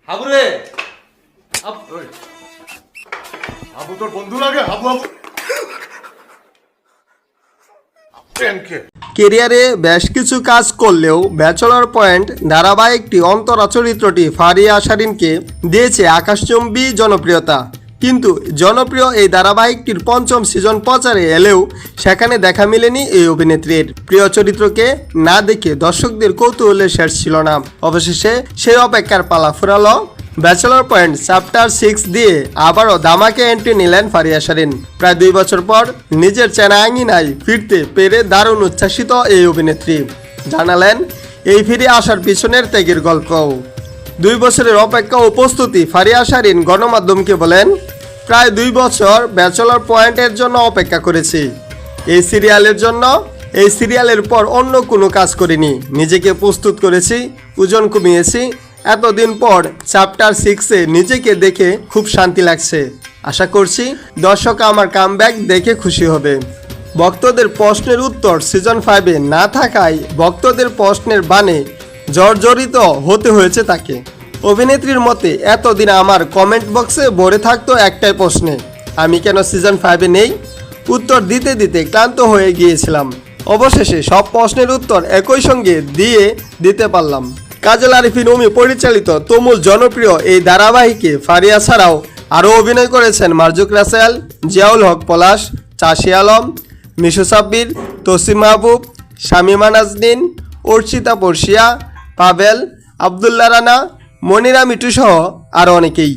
হাবু রে হাবু তোর বন্ধু লাগে হাবু হাবু কেরিয়ারে বেশ কিছু কাজ করলেও ব্যাচেলর পয়েন্ট ধারাবাহিকটি অন্তরা চরিত্রটি ফারিয়া শারিনকে দিয়েছে আকাশচুম্বী জনপ্রিয়তা। কিন্তু জনপ্রিয় এই ধারাবাহিকটির পঞ্চম সিজন প্রচারে এলেও সেখানে দেখা মেলেনি এই অভিনেত্রীর। প্রিয় চরিত্রকে না দেখে দর্শকদের কৌতূহলের শেষ ছিল না। অবশেষে সেই অপেক্ষার পালা ফুরালো। ব্যাচেলর পয়েন্ট চ্যাপ্টার 6 দিয়ে আবারও ধামাকে এন্ট্রি নিলেন ফারিয়া শারিন। প্রায় 2 বছর পর নিজের চেনা আঙ্গিনায় ফিরতে পেরে দারুণ উচ্ছ্বাসিত এই অভিনেত্রী। জানালেন এই ফিরে আসার পিছনের ত্যাগের গল্প। 2 বছরের অপেক্ষা ও প্রস্তুতি। ফারিয়া শারিন গণমাধ্যমকে বলেন, প্রায় 2 বছর ব্যাচেলর পয়েন্টের জন্য অপেক্ষা করেছি। এই সিরিয়ালের জন্য, এই সিরিয়ালের পর অন্য কোনো কাজ করিনি। নিজেকে প্রস্তুত করেছি, ওজন কমিয়েছি। এতদিন পর চ্যাপ্টার 6-এ নিজেকে দেখে খুব শান্তি লাগছে। আশা করছি দর্শক আমার কামব্যাক দেখে খুশি হবে। ভক্তদের প্রশ্নের উত্তর সিজন 5-এ না থাকায় ভক্তদের প্রশ্নের বাণে জর্জরিত হতে হয়েছে তাকে। অভিনেত্রীর মতে, এতদিন আমার কমেন্ট বক্সে ভরে থাকতো একটাই প্রশ্নে, আমি কেন সিজন 5-এ নেই। উত্তর দিতে দিতে ক্লান্ত হয়ে গিয়েছিলাম। অবশেষে সব প্রশ্নের উত্তর একই সঙ্গে দিতে পারলাম। কাজল আরিফিন উমি পরিচালিত তুমুল জনপ্রিয় এই ধারাবাহিকে ফারিয়া ছাড়াও আরও অভিনয় করেছেন মার্জুক রাসেল, জিয়াউল হক পলাশ, চাষি আলম, মিশু সাব্বির, তসিম মাহবুব, শামিমা নাজনীন, অর্চিতা পর্ষিয়া, পাভেল, আবদুল্লাহ রানা, মনিরা মিটু সহ আরও অনেকেই।